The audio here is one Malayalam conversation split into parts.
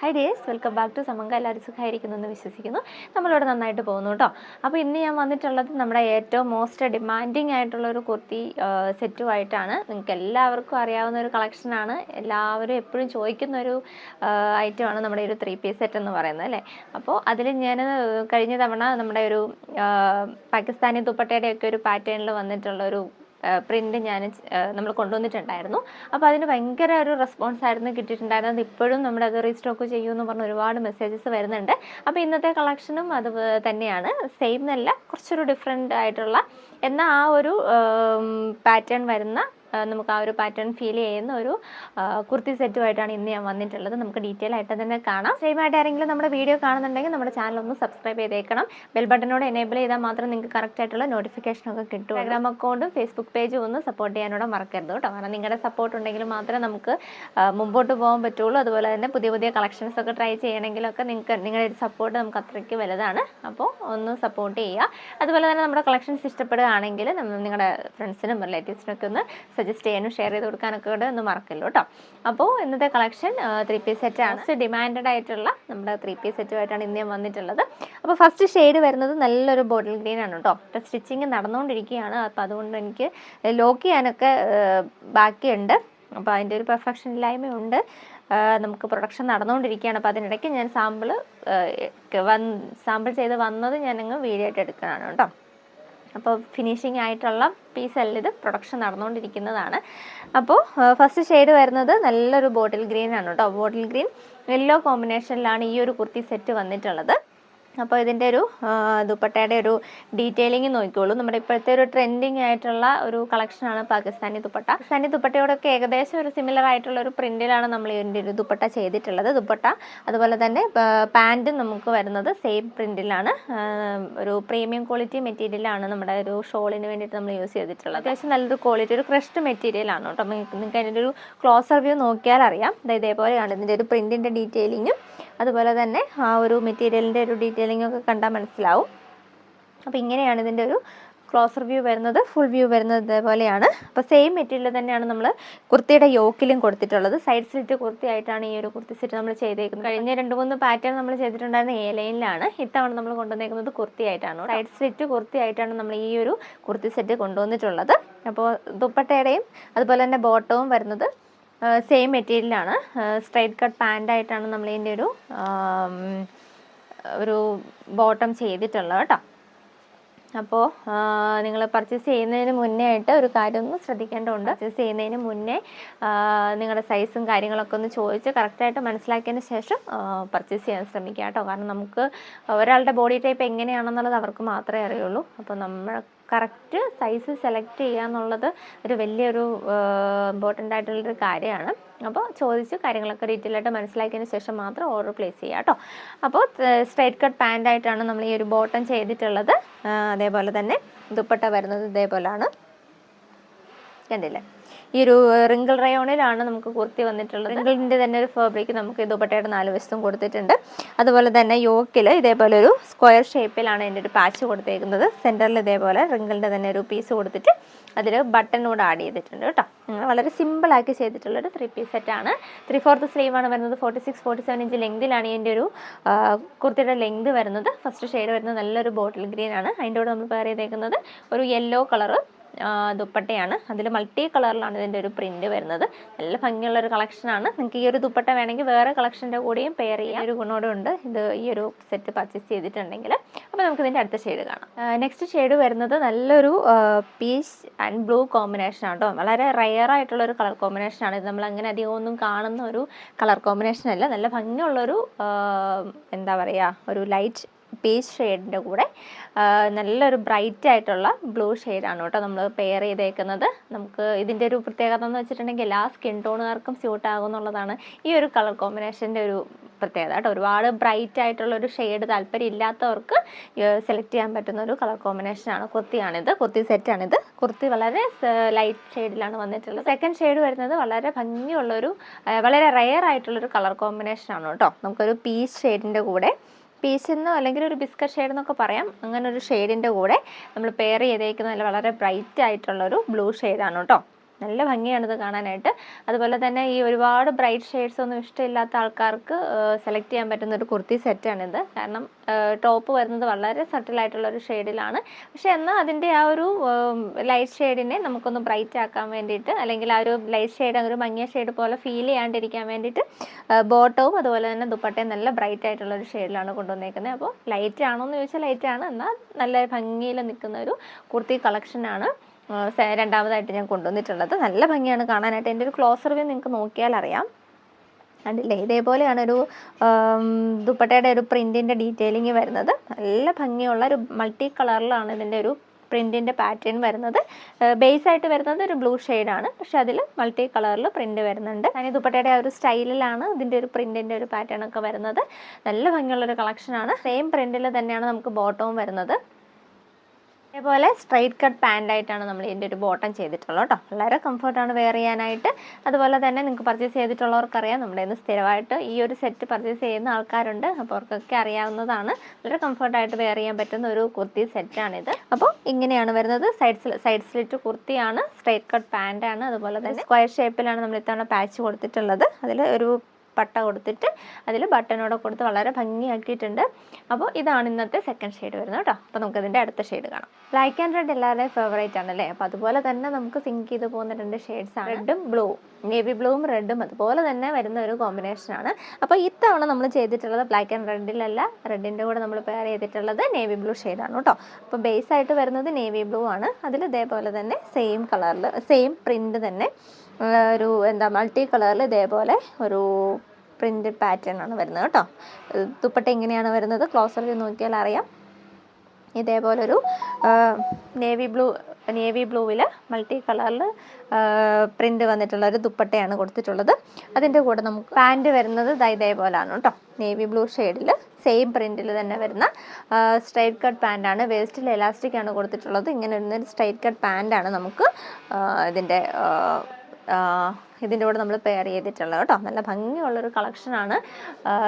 High dears, welcome back to സമങ്ക. എല്ലാവരും സുഖമായിരിക്കുന്നു എന്ന് വിശ്വസിക്കുന്നു. നമ്മളിവിടെ നന്നായിട്ട് പോകുന്നു കേട്ടോ. അപ്പോൾ ഇന്ന് ഞാൻ വന്നിട്ടുള്ളത് നമ്മുടെ ഏറ്റവും മോസ്റ്റ് ഡിമാൻഡിങ് ആയിട്ടുള്ളൊരു കുർത്തി സെറ്റുമായിട്ടാണ്. നിങ്ങൾക്ക് എല്ലാവർക്കും അറിയാവുന്ന ഒരു കളക്ഷനാണ്, എല്ലാവരും എപ്പോഴും ചോദിക്കുന്ന ഒരു ഐറ്റമാണ് നമ്മുടെ ഒരു 3 പീസ് സെറ്റ് എന്ന് പറയുന്നത് അല്ലേ. അപ്പോൾ അതിൽ ഞാൻ കഴിഞ്ഞ തവണ നമ്മുടെ ഒരു പാകിസ്ഥാനി ദുപ്പട്ടയുടെയൊക്കെ ഒരു പാറ്റേണിൽ വന്നിട്ടുള്ളൊരു പ്രിൻ്റ് നമ്മൾ കൊണ്ടുവന്നിട്ടുണ്ടായിരുന്നു. അപ്പോൾ അതിന് ഭയങ്കര ഒരു റെസ്പോൺസ് ആയിരുന്നു കിട്ടിയിട്ടുണ്ടായിരുന്നത്. ഇപ്പോഴും നമ്മളത് റീസ്റ്റോക്ക് ചെയ്യുമെന്ന് പറഞ്ഞ് ഒരുപാട് മെസ്സേജസ് വരുന്നുണ്ട്. അപ്പോൾ ഇന്നത്തെ കളക്ഷനും അത് തന്നെയാണ്. സെയിം എന്നല്ല, കുറച്ചൊരു ഡിഫറെൻ്റ് ആയിട്ടുള്ള എന്നാൽ ആ ഒരു പാറ്റേൺ വരുന്ന, നമുക്ക് ആ ഒരു പാറ്റേൺ ഫീൽ ചെയ്യുന്ന ഒരു കുർത്തി സെറ്റുമായിട്ടാണ് ഇന്ന് ഞാൻ വന്നിട്ടുള്ളത്. നമുക്ക് ഡീറ്റെയിൽ ആയിട്ട് തന്നെ കാണാം. സെയിമായിട്ട് ആരെങ്കിലും നമ്മുടെ വീഡിയോ കാണുന്നുണ്ടെങ്കിൽ നമ്മുടെ ചാനൽ ഒന്ന് സബ്സ്ക്രൈബ് ചെയ്തേക്കണം. ബെൽ ബട്ടനോട് എനേബിൾ ചെയ്താൽ മാത്രം നിങ്ങൾക്ക് കറക്റ്റ് ആയിട്ടുള്ള നോട്ടിഫിക്കേഷനൊക്കെ കിട്ടും. ഇൻസ്റ്റാഗ്രാം അക്കൗണ്ടും ഫേസ്ബുക്ക് പേജും ഒന്ന് സപ്പോർട്ട് ചെയ്യാനോടെ മറക്കരുത് കേട്ടോ. കാരണം നിങ്ങളുടെ സപ്പോർട്ട് ഉണ്ടെങ്കിൽ മാത്രമേ നമുക്ക് മുമ്പോട്ട് പോകാൻ പറ്റുള്ളൂ. അതുപോലെ തന്നെ പുതിയ പുതിയ കളക്ഷൻസ് ഒക്കെ ട്രൈ ചെയ്യണമെങ്കിലൊക്കെ നിങ്ങളുടെ ഒരു സപ്പോർട്ട് നമുക്ക് അത്രയ്ക്ക് വലുതാണ്. അപ്പോൾ ഒന്ന് സപ്പോർട്ട് ചെയ്യുക. അതുപോലെ തന്നെ നമ്മുടെ കളക്ഷൻസ് ഇഷ്ടപ്പെടുകയാണെങ്കിൽ നിങ്ങളുടെ ഫ്രണ്ട്സിനും റിലേറ്റീവ്സിനൊക്കെ ഒന്ന് സജസ്റ്റ് ചെയ്യാനും ഷെയർ ചെയ്ത് കൊടുക്കാനൊക്കെ കൂടെ ഒന്ന് മറക്കല്ലോ കേട്ടോ. അപ്പോൾ ഇന്നത്തെ കളക്ഷൻ 3 പീസ് സെറ്റാണ്. ഡിമാൻഡഡ് ആയിട്ടുള്ള നമ്മുടെ 3 പീസ് സെറ്റുമായിട്ടാണ് ഇന്ന് ഞാൻ വന്നിട്ടുള്ളത്. അപ്പോൾ ഫസ്റ്റ് ഷെയ്ഡ് വരുന്നത് നല്ലൊരു ബോട്ടിൽ ഗ്രീൻ ആണ് കേട്ടോ. ഇപ്പോൾ സ്റ്റിച്ചിങ് നടന്നുകൊണ്ടിരിക്കുകയാണ്. അപ്പോൾ അതുകൊണ്ട് എനിക്ക് ലോക്ക് ചെയ്യാനൊക്കെ ബാക്കിയുണ്ട്. അപ്പോൾ അതിൻ്റെ ഒരു പെർഫെക്ഷൻ ഇല്ലായ്മയുണ്ട്. നമുക്ക് പ്രൊഡക്ഷൻ നടന്നുകൊണ്ടിരിക്കുകയാണ്. അപ്പോൾ അതിനിടയ്ക്ക് ഞാൻ സാമ്പിൾ ചെയ്ത് വന്നത് ഞാനങ്ങ് വീഡിയോ ആയിട്ട് എടുക്കുന്നതാണ് കേട്ടോ. അപ്പോൾ ഫിനിഷിംഗ് ആയിട്ടുള്ള പീസല്ല, ഇത് പ്രൊഡക്ഷൻ നടന്നുകൊണ്ടിരിക്കുന്നതാണ്. അപ്പോൾ ഫസ്റ്റ് ഷെയ്ഡ് വരുന്നത് നല്ലൊരു ബോട്ടിൽ ഗ്രീൻ ആണ് കേട്ടോ. ബോട്ടിൽ ഗ്രീൻ യെല്ലോ കോമ്പിനേഷനിലാണ് ഈ ഒരു കുർത്തി സെറ്റ് വന്നിട്ടുള്ളത്. അപ്പോൾ ഇതിൻ്റെ ഒരു ദുപ്പട്ടയുടെ ഒരു ഡീറ്റെയിലിംഗ് നോക്കിക്കോളൂ. നമ്മുടെ ഇപ്പോഴത്തെ ഒരു ട്രെൻഡിങ് ആയിട്ടുള്ള ഒരു കളക്ഷനാണ് പാകിസ്ഥാനി ദുപ്പട്ട. പാകിസ്ഥാനി ദുപ്പട്ടയോടൊക്കെ ഏകദേശം ഒരു സിമിലർ ആയിട്ടുള്ള ഒരു പ്രിൻറ്റിലാണ് നമ്മൾ ഇതിൻ്റെ ഒരു ദുപ്പട്ട ചെയ്തിട്ടുള്ളത്. ദുപ്പട്ട അതുപോലെ തന്നെ പാൻറ്റും നമുക്ക് വരുന്നത് സെയിം പ്രിൻറ്റിലാണ്. ഒരു പ്രീമിയം ക്വാളിറ്റി മെറ്റീരിയലാണ് നമ്മുടെ ഒരു ഷോളിന് വേണ്ടിയിട്ട് നമ്മൾ യൂസ് ചെയ്തിട്ടുള്ളത്. അത്യാവശ്യം നല്ലൊരു ക്വാളിറ്റി, ഒരു ക്രഷ്ഡ് മെറ്റീരിയലാണ് കേട്ടോ. നിങ്ങൾക്ക് അതിൻ്റെ ഒരു ക്ലോസർ വ്യൂ നോക്കിയാൽ അറിയാം. ഇതേപോലെയാണ് ഇതിൻ്റെ ഒരു പ്രിൻറ്റിൻ്റെ ഡീറ്റെയിലിങ്ങും അതുപോലെ തന്നെ ആ ഒരു മെറ്റീരിയലിൻ്റെ ഒരു ഡീറ്റെയിലിംഗ് ഒക്കെ കണ്ടാൽ മനസ്സിലാവും. അപ്പോൾ ഇങ്ങനെയാണ് ഇതിൻ്റെ ഒരു ക്ലോസർ വ്യൂ വരുന്നത്. ഫുൾ വ്യൂ വരുന്നത് ഇതേപോലെയാണ്. അപ്പോൾ സെയിം മെറ്റീരിയൽ തന്നെയാണ് നമ്മൾ കുർത്തിയുടെ യോക്കിലും കൊടുത്തിട്ടുള്ളത്. സൈഡ് സ്ലിറ്റ് കുർത്തി ആയിട്ടാണ് ഈ ഒരു കുർത്തി സെറ്റ് നമ്മൾ ചെയ്തേക്കുന്നത്. കഴിഞ്ഞ 2-3 പാറ്റേൺ നമ്മൾ ചെയ്തിട്ടുണ്ടായിരുന്ന എ ലൈനിലാണ്. ഇത്തവണ നമ്മൾ കൊണ്ടുവന്നേക്കുന്നത് കുർത്തി ആയിട്ടാണ്. സൈഡ് സ്ലിറ്റ് കുർത്തി ആയിട്ടാണ് നമ്മൾ ഈ ഒരു കുർത്തി സെറ്റ് കൊണ്ടുവന്നിട്ടുള്ളത്. അപ്പോൾ ദുപ്പട്ടയുടെയും അതുപോലെ തന്നെ ബോട്ടവും വരുന്നത് സെയിം മെറ്റീരിയലാണ്. സ്ട്രൈറ്റ് കട്ട് പാൻ്റായിട്ടാണ് നമ്മൾ ഇതിൻ്റെ ഒരു ബോട്ടം ചെയ്തിട്ടുള്ളത് കേട്ടോ. അപ്പോൾ നിങ്ങൾ പർച്ചേസ് ചെയ്യുന്നതിന് മുന്നേ ആയിട്ട് ഒരു കാര്യം ഒന്ന് ശ്രദ്ധിക്കേണ്ടതുണ്ട്. പർച്ചേസ് ചെയ്യുന്നതിന് മുന്നേ നിങ്ങളുടെ സൈസും കാര്യങ്ങളൊക്കെ ഒന്ന് ചോദിച്ച് കറക്റ്റായിട്ട് മനസ്സിലാക്കിയതിന് ശേഷം പർച്ചേസ് ചെയ്യാൻ ശ്രമിക്കുക കേട്ടോ. കാരണം നമുക്ക് ഒരാളുടെ ബോഡി ടൈപ്പ് എങ്ങനെയാണെന്നുള്ളത് അവർക്ക് മാത്രമേ അറിയുള്ളൂ. അപ്പോൾ നമ്മൾ കറക്റ്റ് സൈസ് സെലക്ട് ചെയ്യുക എന്നുള്ളത് ഒരു വലിയൊരു ഇമ്പോർട്ടൻ്റ് ആയിട്ടുള്ളൊരു കാര്യമാണ്. അപ്പോൾ ചോദിച്ച് കാര്യങ്ങളൊക്കെ ഡീറ്റെയിൽ ആയിട്ട് മനസ്സിലാക്കിയതിന് ശേഷം മാത്രം ഓർഡർ പ്ലേസ് ചെയ്യുക കേട്ടോ. അപ്പോൾ സ്ട്രൈറ്റ് കട്ട് പാൻ്റായിട്ടാണ് നമ്മൾ ഈ ഒരു ബോട്ടം ചെയ്തിട്ടുള്ളത്. അതേപോലെ തന്നെ ദുപ്പട്ട വരുന്നത് ഇതേപോലെയാണ്. കണ്ടില്ലേ, ഈ ഒരു റിങ്കിൾ റയോണിലാണ് നമുക്ക് കുർത്തി വന്നിട്ടുള്ളത്. റിങ്കിളിൻ്റെ തന്നെ ഒരു ഫാബ്രിക് നമുക്ക് ഈ ദുപ്പട്ടയുടെ 4 വശത്തും കൊടുത്തിട്ടുണ്ട്. അതുപോലെ തന്നെ യോക്കിൽ ഇതേപോലെ ഒരു സ്ക്വയർ ഷേപ്പിലാണ് ഇതിൻ്റെ ഒരു പാച്ച് കൊടുത്തേക്കുന്നത്. സെൻറ്ററിൽ ഇതേപോലെ റിങ്കിളിൻ്റെ തന്നെ ഒരു പീസ് കൊടുത്തിട്ട് അതിൽ ബട്ടൺ കൂടെ ആഡ് ചെയ്തിട്ടുണ്ട് കേട്ടോ. വളരെ സിമ്പിളാക്കി ചെയ്തിട്ടുള്ളൊരു 3 പീസ് സെറ്റാണ്. 3/4 സ്ലീവാണ് വരുന്നത്. 46-47 ഇഞ്ച് ലെങ്തിലാണ് ഇതിൻ്റെ ഒരു കുർത്തിയുടെ ലെങ്ത് വരുന്നത്. ഫസ്റ്റ് ഷെയ്ഡ് വരുന്നത് നല്ലൊരു ബോട്ടിൽ ഗ്രീൻ ആണ്. അതിൻ്റെ കൂടെ നമ്മൾ പെയർ ചെയ്തേക്കുന്നത് ഒരു യെല്ലോ കളറ് ദുപ്പട്ടയാണ്. അതിൽ മൾട്ടി കളറിലാണ് ഇതിൻ്റെ ഒരു പ്രിൻറ്റ് വരുന്നത്. നല്ല ഭംഗിയുള്ളൊരു കളക്ഷനാണ്. നിങ്ങൾക്ക് ഈ ഒരു ദുപ്പട്ട വേണമെങ്കിൽ വേറെ കളക്ഷൻ്റെ കൂടെയും പെയർ ചെയ്യാൻ ഒരു ഗുണോടെ ഉണ്ട് ഇത് ഈ ഒരു സെറ്റ് പർച്ചേസ് ചെയ്തിട്ടുണ്ടെങ്കിൽ. അപ്പോൾ നമുക്ക് ഇതിൻ്റെ അടുത്ത ഷെയ്ഡ് കാണാം. നെക്സ്റ്റ് ഷെയ്ഡ് വരുന്നത് നല്ലൊരു പീച്ച് ആൻഡ് ബ്ലൂ കോമ്പിനേഷൻ ആട്ടോ. വളരെ റയർ ആയിട്ടുള്ളൊരു കളർ കോമ്പിനേഷനാണ്. ഇത് നമ്മൾ അങ്ങനെ അധികം ഒന്നും കാണുന്ന ഒരു കളർ കോമ്പിനേഷൻ അല്ല. നല്ല ഭംഗിയുള്ളൊരു എന്താ പറയുക, ഒരു ലൈറ്റ് പീച്ച് ഷെയ്ഡിൻ്റെ കൂടെ നല്ലൊരു ബ്രൈറ്റ് ആയിട്ടുള്ള ബ്ലൂ ഷെയ്ഡാണ് കേട്ടോ നമ്മൾ പെയർ ചെയ്തേക്കുന്നത്. നമുക്ക് ഇതിൻ്റെ ഒരു പ്രത്യേകത എന്ന് വെച്ചിട്ടുണ്ടെങ്കിൽ എല്ലാ സ്കിൻ ടോണുകാർക്കും സ്യൂട്ട് ആകുമെന്നുള്ളതാണ് ഈ ഒരു കളർ കോമ്പിനേഷൻ്റെ ഒരു പ്രത്യേകത കേട്ടോ. ഒരുപാട് ബ്രൈറ്റ് ആയിട്ടുള്ളൊരു ഷെയ്ഡ് താല്പര്യം ഇല്ലാത്തവർക്ക് സെലക്ട് ചെയ്യാൻ പറ്റുന്ന ഒരു കളർ കോമ്പിനേഷനാണ്. കുർത്തിയാണിത്, കുർത്തി സെറ്റാണിത്. കുർത്തി വളരെ ലൈറ്റ് ഷെയ്ഡിലാണ് വന്നിട്ടുള്ളത്. സെക്കൻഡ് ഷെയ്ഡ് വരുന്നത് വളരെ ഭംഗിയുള്ളൊരു വളരെ റെയർ ആയിട്ടുള്ളൊരു കളർ കോമ്പിനേഷനാണ് കേട്ടോ. നമുക്കൊരു പീച്ച് ഷെയ്ഡിൻ്റെ കൂടെ, പീച്ച് എന്നോ അല്ലെങ്കിൽ ഒരു ബിസ്ക്കറ്റ് ഷെയ്ഡ് എന്നൊക്കെ പറയാം, അങ്ങനെ ഒരു ഷെയ്ഡിൻ്റെ കൂടെ നമ്മൾ പെയർ ചെയ്തേക്കുന്നത് വളരെ ബ്രൈറ്റ് ആയിട്ടുള്ളൊരു ബ്ലൂ ഷെയ്ഡാണ് കേട്ടോ. നല്ല ഭംഗിയാണിത് കാണാനായിട്ട്. അതുപോലെ തന്നെ ഈ ഒരുപാട് ബ്രൈറ്റ് ഷെയ്ഡ്സ് ഒന്നും ഇഷ്ടമില്ലാത്ത ആൾക്കാർക്ക് സെലക്ട് ചെയ്യാൻ പറ്റുന്ന ഒരു കുർത്തി സെറ്റാണിത്. കാരണം ടോപ്പ് വരുന്നത് വളരെ സട്ടിലായിട്ടുള്ളൊരു ഷെയ്ഡിലാണ്. പക്ഷെ എന്നാൽ അതിൻ്റെ ആ ഒരു ലൈറ്റ് ഷെയ്ഡിനെ നമുക്കൊന്ന് ബ്രൈറ്റ് ആക്കാൻ വേണ്ടിയിട്ട്, അല്ലെങ്കിൽ ആ ഒരു ലൈറ്റ് ഷെയ്ഡ് ഒരു മങ്ങിയ ഷെയ്ഡ് പോലെ ഫീൽ ചെയ്യാണ്ടിരിക്കാൻ വേണ്ടിയിട്ട് ബോട്ടവും അതുപോലെ തന്നെ ദുപ്പട്ടയും നല്ല ബ്രൈറ്റ് ആയിട്ടുള്ളൊരു ഷെയ്ഡിലാണ് കൊണ്ടുവന്നേക്കുന്നത്. അപ്പോൾ ലൈറ്റ് ആണോ എന്ന് ചോദിച്ചാൽ ലൈറ്റ് ആണ്, എന്നാൽ നല്ല ഭംഗിയിൽ നിൽക്കുന്ന ഒരു കുർത്തി കളക്ഷനാണ് രണ്ടാമതായിട്ട് ഞാൻ കൊണ്ടുവന്നിട്ടുള്ളത്. നല്ല ഭംഗിയാണ് കാണാനായിട്ട്. എൻ്റെ ഒരു ക്ലോസർ വ്യൂ നിങ്ങൾക്ക് നോക്കിയാൽ അറിയാം. കണ്ടില്ലേ, ഇതേപോലെയാണ് ഒരു ദുപ്പട്ടയുടെ ഒരു പ്രിൻറ്റിൻ്റെ ഡീറ്റെയിലിംഗ് വരുന്നത്. നല്ല ഭംഗിയുള്ള ഒരു മൾട്ടി കളറിലാണ് ഇതിൻ്റെ ഒരു പ്രിൻറ്റിൻ്റെ പാറ്റേൺ വരുന്നത്. ബേസ് ആയിട്ട് വരുന്നത് ഒരു ബ്ലൂ ഷെയ്ഡാണ്, പക്ഷെ അതിൽ മൾട്ടി കളറിൽ പ്രിൻറ്റ് വരുന്നുണ്ട്. അതിന് ദുപ്പട്ടയുടെ ആ ഒരു സ്റ്റൈലിലാണ് ഇതിൻ്റെ ഒരു പ്രിൻറ്റിൻ്റെ ഒരു പാറ്റേൺ ഒക്കെ വരുന്നത്. നല്ല ഭംഗിയുള്ളൊരു കളക്ഷനാണ്. സെയിം പ്രിൻറ്റിൽ തന്നെയാണ് നമുക്ക് ബോട്ടവും വരുന്നത്. അതേപോലെ സ്ട്രൈറ്റ് കട്ട് പാൻ്റായിട്ടാണ് നമ്മൾ ഇതിൻ്റെ ഒരു ബോട്ടം ചെയ്തിട്ടുള്ളത് കേട്ടോ. വളരെ കംഫർട്ടാണ് വെയർ ചെയ്യാനായിട്ട്. അതുപോലെ തന്നെ നിങ്ങൾക്ക് പർച്ചേസ് ചെയ്തിട്ടുള്ളവർക്കറിയാം, നമ്മുടെ ഇന്ന് സ്ഥിരമായിട്ട് ഈ ഒരു സെറ്റ് പർച്ചേസ് ചെയ്യുന്ന ആൾക്കാരുണ്ട്. അപ്പോൾ അവർക്കൊക്കെ അറിയാവുന്നതാണ്. വളരെ കംഫർട്ടായിട്ട് വെയർ ചെയ്യാൻ പറ്റുന്ന ഒരു കുർത്തി സെറ്റാണിത്. അപ്പോൾ ഇങ്ങനെയാണ് വരുന്നത്. സൈഡ് സ്ലിറ്റ് കുർത്തിയാണ്, സ്ട്രൈറ്റ് കട്ട് പാൻ്റാണ്. അതുപോലെ തന്നെ സ്ക്വയർ ഷേപ്പിലാണ് നമ്മൾ ഇത്തവണ പാച്ച് കൊടുത്തിട്ടുള്ളത്. അതിൽ ഒരു പട്ട കൊടുത്തിട്ട് അതിൽ ബട്ടനോടെ കൊടുത്ത് വളരെ ഭംഗിയാക്കിയിട്ടുണ്ട്. അപ്പോൾ ഇതാണ് ഇന്നത്തെ സെക്കൻഡ് ഷെയ്ഡ് വരുന്നത് കേട്ടോ. അപ്പോൾ നമുക്കതിൻ്റെ അടുത്ത ഷെയ്ഡ് കാണാം. ബ്ലാക്ക് ആൻഡ് റെഡ് എല്ലാവരുടെയും ഫേവറേറ്റ് ആണല്ലേ. അപ്പോൾ അതുപോലെ തന്നെ നമുക്ക് സിങ്ക് ചെയ്ത് പോകുന്ന രണ്ട് ഷെയ്ഡ്സാണ് റെഡും ബ്ലൂവും. നേവി ബ്ലൂവും റെഡും അതുപോലെ തന്നെ വരുന്ന ഒരു കോമ്പിനേഷനാണ്. അപ്പോൾ ഇത്തവണ നമ്മൾ ചെയ്തിട്ടുള്ളത് ബ്ലാക്ക് ആൻഡ് റെഡിലല്ല, റെഡിൻ്റെ കൂടെ നമ്മൾ പെയർ ചെയ്തിട്ടുള്ളത് നേവി ബ്ലൂ ഷെയ്ഡാണ് കേട്ടോ. അപ്പോൾ ബേസ് ആയിട്ട് വരുന്നത് നേവി ബ്ലൂ ആണ്. അതിൽ ഇതേപോലെ തന്നെ സെയിം കളറിൽ സെയിം പ്രിൻ്റ് തന്നെ ഒരു മൾട്ടി കളറിൽ ഇതേപോലെ ഒരു പ്രിൻ്റ് പാറ്റേൺ ആണ് വരുന്നത് കേട്ടോ. ദുപ്പട്ട ഇങ്ങനെയാണ് വരുന്നത്. ക്ലോസർ വ്യൂ നോക്കിയാൽ അറിയാം. ഇതേപോലൊരു നേവി ബ്ലൂവിൽ മൾട്ടി കളറിൽ പ്രിൻ്റ് വന്നിട്ടുള്ള ഒരു ദുപ്പട്ടയാണ് കൊടുത്തിട്ടുള്ളത്. അതിൻ്റെ കൂടെ നമുക്ക് പാൻറ് വരുന്നത് ഇതേപോലെയാണ് കേട്ടോ. നേവി ബ്ലൂ ഷെയ്ഡിൽ സെയിം പ്രിൻറ്റിൽ തന്നെ വരുന്ന സ്ട്രൈറ്റ് കട്ട് പാൻ്റാണ്. വേസ്റ്റിൽ എലാസ്റ്റിക് ആണ് കൊടുത്തിട്ടുള്ളത്. ഇങ്ങനെ വരുന്നൊരു സ്ട്രൈറ്റ് കട്ട് പാൻ്റാണ് നമുക്ക് ഇതിൻ്റെ കൂടെ നമ്മൾ പെയർ ചെയ്തിട്ടുള്ളത് കേട്ടോ. നല്ല ഭംഗിയുള്ളൊരു കളക്ഷനാണ്.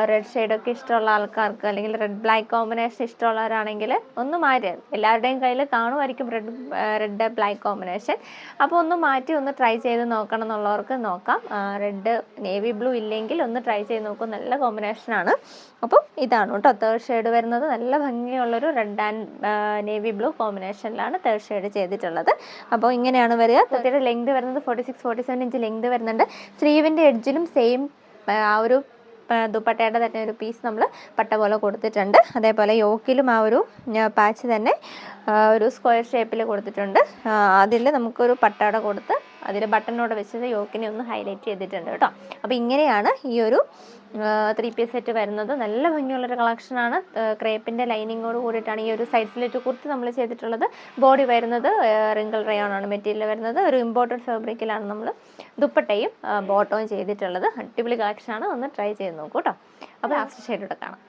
റെഡ് ഷെയ്ഡൊക്കെ ഇഷ്ടമുള്ള ആൾക്കാർക്ക്, അല്ലെങ്കിൽ റെഡ് ബ്ലാക്ക് കോമ്പിനേഷൻ ഇഷ്ടമുള്ളവരാണെങ്കിൽ ഒന്ന് മാറ്റി, എല്ലാവരുടെയും കയ്യിൽ കാണുമായിരിക്കും റെഡ് ബ്ലാക്ക് കോമ്പിനേഷൻ. അപ്പോൾ ഒന്ന് മാറ്റി ഒന്ന് ട്രൈ ചെയ്ത് നോക്കണം എന്നുള്ളവർക്ക് നോക്കാം. റെഡ് നേവി ബ്ലൂ ഇല്ലെങ്കിൽ ഒന്ന് ട്രൈ ചെയ്ത് നോക്കും. നല്ല കോമ്പിനേഷനാണ്. അപ്പോൾ ഇതാണ് കേട്ടോ തേർഡ് ഷെയ്ഡ് വരുന്നത്. നല്ല ഭംഗിയുള്ളൊരു റെഡ് ആൻഡ് നേവി ബ്ലൂ കോമ്പിനേഷനിലാണ് തേർഡ് ഷെയ്ഡ് ചെയ്തിട്ടുള്ളത്. അപ്പോൾ ഇങ്ങനെയാണ് വരിക. കുർത്തിയുടെ ലെങ്ത് വരുന്നത് 46-47 ഇഞ്ച് ലെങ്ത് വരുന്നുണ്ട്. സ്ലീവിൻ്റെ എഡ്ജിലും സെയിം ആ ഒരു ദുപ്പട്ടയുടെ തന്നെ ഒരു പീസ് നമ്മൾ പട്ട പോലെ കൊടുത്തിട്ടുണ്ട്. അതേപോലെ യോക്കിലും ആ ഒരു പാച്ച് തന്നെ ഒരു സ്ക്വയർ ഷേപ്പിൽ കൊടുത്തിട്ടുണ്ട്. അതിൽ നമുക്കൊരു പട്ടയുടെ കൊടുത്ത് അതിൽ ബട്ടനോട് വെച്ചത് യോക്കിനെ ഒന്ന് ഹൈലൈറ്റ് ചെയ്തിട്ടുണ്ട് കേട്ടോ. അപ്പോൾ ഇങ്ങനെയാണ് ഈ ഒരു 3 പീസ് സെറ്റ് വരുന്നത്. നല്ല ഭംഗിയുള്ളൊരു കളക്ഷനാണ്. ക്രേപ്പിൻ്റെ ലൈനിങ്ങോട് കൂടിയിട്ടാണ് ഈ ഒരു സൈഡ് സ്ലിറ്റ് കുർത്തി നമ്മൾ ചെയ്തിട്ടുള്ളത്. ബോഡി വരുന്നത് റിങ്കിൾ റയോൺ ആണ് മെറ്റീരിയൽ വരുന്നത്. ഒരു ഇമ്പോർട്ടഡ് ഫാബ്രിക്കിലാണ് നമ്മൾ ദുപ്പട്ടയും ബോട്ടവും ചെയ്തിട്ടുള്ളത്. അടിപൊളി കളക്ഷനാണ്. ഒന്ന് ട്രൈ ചെയ്ത് നോക്കൂ കേട്ടോ. അപ്പോൾ ലാസ്റ്റ് ഷെയ്ഡോടെ കാണാം.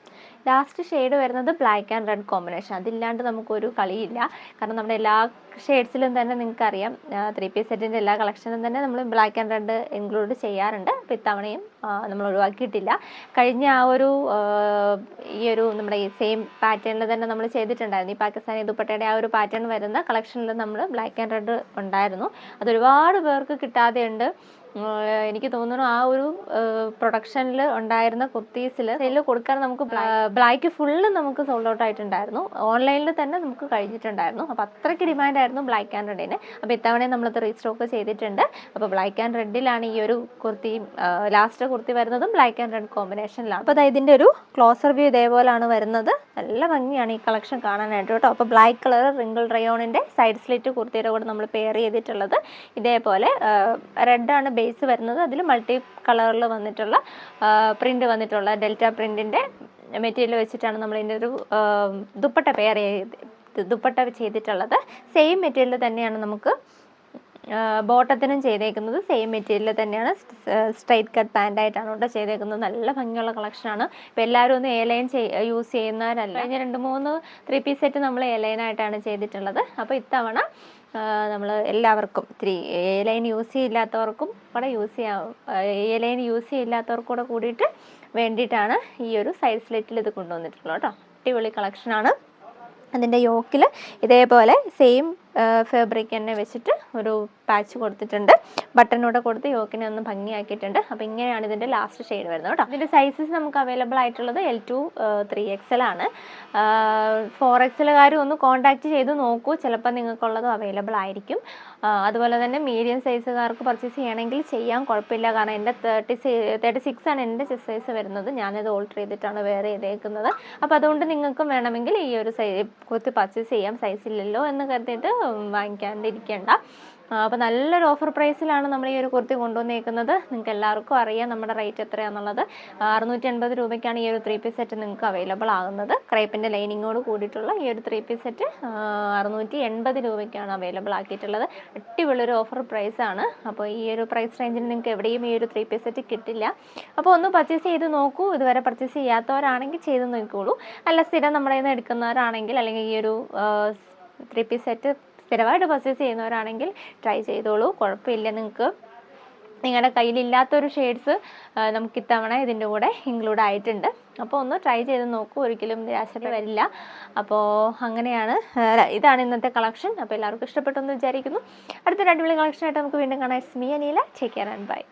ലാസ്റ്റ് ഷെയ്ഡ് വരുന്നത് ബ്ലാക്ക് ആൻഡ് റെഡ് കോമ്പിനേഷൻ. അതില്ലാണ്ട് നമുക്കൊരു കളിയില്ല. കാരണം നമ്മുടെ എല്ലാ ഷെയ്ഡ്സിലും തന്നെ നിങ്ങൾക്കറിയാം 3 പീസ് സെറ്റിൻ്റെ എല്ലാ കളക്ഷനും തന്നെ നമ്മൾ ബ്ലാക്ക് ആൻഡ് റെഡ് ഇൻക്ലൂഡ് ചെയ്യാറുണ്ട്. അപ്പോൾ ഇത്തവണയും നമ്മൾ ഒഴിവാക്കിയിട്ടില്ല. കഴിഞ്ഞ ഈ ഒരു നമ്മുടെ ഈ സെയിം പാറ്റേണിൽ തന്നെ നമ്മൾ ചെയ്തിട്ടുണ്ടായിരുന്നു. ഈ പാകിസ്ഥാനി ദുപ്പട്ടയുടെ ആ ഒരു പാറ്റേൺ വരുന്ന കളക്ഷനിൽ നമ്മൾ ബ്ലാക്ക് ആൻഡ് റെഡ് ഉണ്ടായിരുന്നു. അതൊരുപാട് പേർക്ക് കിട്ടാതെയുണ്ട്. എനിക്ക് തോന്നുന്നു ആ ഒരു പ്രൊഡക്ഷനിൽ ഉണ്ടായിരുന്ന കുർത്തീസിൽ സെയിൽ കൊടുക്കാൻ നമുക്ക് ബ്ലാക്ക് ഫുള്ള് നമുക്ക് സോൾഡ് ഔട്ട് ആയിട്ടുണ്ടായിരുന്നു. ഓൺലൈനിൽ തന്നെ നമുക്ക് കഴിഞ്ഞിട്ടുണ്ടായിരുന്നു. അപ്പോൾ അത്രയ്ക്ക് ഡിമാൻഡായിരുന്നു ബ്ലാക്ക് ആൻഡ് റെഡിന്. അപ്പോൾ ഇത്തവണയും നമ്മളത് റീസ്റ്റോക്ക് ചെയ്തിട്ടുണ്ട്. അപ്പോൾ ബ്ലാക്ക് ആൻഡ് റെഡിലാണ് ഈ ഒരു കുർത്തി, ലാസ്റ്റ് കുർത്തി വരുന്നതും ബ്ലാക്ക് ആൻഡ് റെഡ് കോമ്പിനേഷനിലാണ്. അപ്പോൾ അതായത് ഇതിൻ്റെ ഒരു ക്ലോസർ വ്യൂ ഇതേപോലെയാണ് വരുന്നത്. നല്ല ഭംഗിയാണ് ഈ കളക്ഷൻ കാണാനായിട്ട് കേട്ടോ. അപ്പോൾ ബ്ലാക്ക് കളർ റിങ്കിൾ റയോണിൻ്റെ സൈഡ് സ്ലിറ്റ് കുർത്തിയുടെ കൂടെ നമ്മൾ പെയർ ചെയ്തിട്ടുള്ളത്. ഇതേപോലെ റെഡാണ് ബേസ് വരുന്നത്. അതിൽ മൾട്ടി കളറിൽ വന്നിട്ടുള്ള പ്രിൻ്റ് വന്നിട്ടുള്ള ഡെൽറ്റ പ്രിൻറ്റിൻ്റെ മെറ്റീരിയൽ വെച്ചിട്ടാണ് നമ്മൾ ഇതിൻ്റെ ഒരു ദുപ്പട്ട ചെയ്തിട്ടുള്ളത്. സെയിം മെറ്റീരിയൽ തന്നെയാണ് നമുക്ക് ബോട്ടത്തിനും ചെയ്തേക്കുന്നത്. സെയിം മെറ്റീരിയൽ തന്നെയാണ്. സ്ട്രൈറ്റ് കട്ട് പാൻ്റായിട്ടാണ് ഇവിടെ ചെയ്തേക്കുന്നത്. നല്ല ഭംഗിയുള്ള കളക്ഷനാണ്. ഇപ്പോൾ എല്ലാവരും ഒന്ന് എയർലൈൻ യൂസ് ചെയ്യുന്നവരല്ല. കഴിഞ്ഞ 2-3 3 പീസ് സെറ്റ് നമ്മൾ എയർലൈനായിട്ടാണ് ചെയ്തിട്ടുള്ളത്. അപ്പോൾ ഇത്തവണ നമ്മൾ എല്ലാവർക്കും എയർലൈൻ യൂസ് ചെയ്യില്ലാത്തവർക്കും കൂടെ എയർലൈൻ യൂസ് ചെയ്യില്ലാത്തവർക്കും കൂടെ കൂടിയിട്ട് വേണ്ടിയിട്ടാണ് ഈ ഒരു സൈഡ് സ്ലിറ്റിൽ ഇത് കൊണ്ടുവന്നിട്ടുള്ളത് കേട്ടോ. അടിപൊളി കളക്ഷനാണ്. അതിൻ്റെ യോക്കിൽ ഇതേപോലെ സെയിം ഫാബ്രിക് തന്നെ വെച്ചിട്ട് ഒരു പാച്ച് കൊടുത്തിട്ടുണ്ട്. ബട്ടനോടെ കൊടുത്ത് യോക്കിനെ ഒന്ന് ഭംഗിയാക്കിയിട്ടുണ്ട്. അപ്പോൾ ഇങ്ങനെയാണ് ഇതിൻ്റെ ലാസ്റ്റ് ഷെയ്ഡ് വരുന്നത് കേട്ടോ. ഇതിൻ്റെ സൈസസ് നമുക്ക് അവൈലബിൾ ആയിട്ടുള്ളത് L2 3XL ആണ്. 4XLകാരും ഒന്ന് കോൺടാക്റ്റ് ചെയ്ത് നോക്കൂ, ചിലപ്പോൾ നിങ്ങൾക്കുള്ളതും അവൈലബിൾ ആയിരിക്കും. അതുപോലെ തന്നെ മീഡിയം സൈസുകാർക്ക് പർച്ചേസ് ചെയ്യണമെങ്കിൽ ചെയ്യാൻ കുഴപ്പമില്ല. കാരണം എൻ്റെ 36 ആണ് എൻ്റെ ചെസ്റ്റ് സൈസ് വരുന്നത്. ഞാനത് ഓൾട്ടർ ചെയ്തിട്ടാണ് വേറെ ചെയ്തേക്കുന്നത്. അപ്പോൾ അതുകൊണ്ട് നിങ്ങൾക്കും വേണമെങ്കിൽ ഈ ഒരു കുർത്തി പർച്ചേസ് ചെയ്യാം. സൈസ് ഇല്ലല്ലോ എന്ന് കരുതിയിട്ട് വാങ്ങിക്കാണ്ടിരിക്കേണ്ട. അപ്പോൾ നല്ലൊരു ഓഫർ പ്രൈസിലാണ് നമ്മൾ ഈ ഒരു കുർത്തി കൊണ്ടുവന്നേക്കുന്നത്. നിങ്ങൾക്ക് എല്ലാവർക്കും അറിയാം നമ്മുടെ റേറ്റ് എത്രയാണെന്നുള്ളത്. 680 രൂപയ്ക്കാണ് ഈ ഒരു 3 പീസ് സെറ്റ് നിങ്ങൾക്ക് അവൈലബിൾ ആകുന്നത്. ക്രേപ്പിൻ്റെ ലൈനിങ്ങോട് കൂടിയിട്ടുള്ള ഈ ഒരു 3 പീസ് സെറ്റ് 680 രൂപയ്ക്കാണ് അവൈലബിൾ ആക്കിയിട്ടുള്ളത്. അടിപൊളിയൊരു ഓഫർ പ്രൈസാണ്. അപ്പോൾ ഈ ഒരു പ്രൈസ് റേഞ്ചിന് നിങ്ങൾക്ക് എവിടെയും ഈ ഒരു 3 പീസ് സെറ്റ് കിട്ടില്ല. അപ്പോൾ ഒന്ന് പർച്ചേസ് ചെയ്ത് നോക്കൂ. ഇതുവരെ പർച്ചേസ് ചെയ്യാത്തവരാണെങ്കിൽ ചെയ്ത് നോക്കിക്കോളൂ. അല്ല സ്ഥിരം നമ്മുടെ നിന്ന് എടുക്കുന്നവരാണെങ്കിൽ അല്ലെങ്കിൽ ഈ ഒരു 3 പീസ് സെറ്റ് സ്ഥിരമായിട്ട് പർച്ചേസ് ചെയ്യുന്നവരാണെങ്കിൽ ട്രൈ ചെയ്തോളൂ, കുഴപ്പമില്ല. നിങ്ങൾക്ക് നിങ്ങളുടെ കയ്യിലില്ലാത്തൊരു ഷെയ്ഡ്സ് നമുക്ക് ഇത്തവണ ഇതിൻ്റെ കൂടെ ഇൻക്ലൂഡ് ആയിട്ടുണ്ട്. അപ്പോൾ ഒന്ന് ട്രൈ ചെയ്ത് നോക്കൂ, ഒരിക്കലും നിരാശ വരില്ല. അപ്പോൾ അങ്ങനെയാണ്, ഇതാണ് ഇന്നത്തെ കളക്ഷൻ. അപ്പോൾ എല്ലാവർക്കും ഇഷ്ടപ്പെട്ടെന്ന് വിചാരിക്കുന്നു. അടുത്തൊരു അടിപൊളി കളക്ഷനായിട്ട് നമുക്ക് വീണ്ടും കാണാം. It's me Aneela. Take care and by.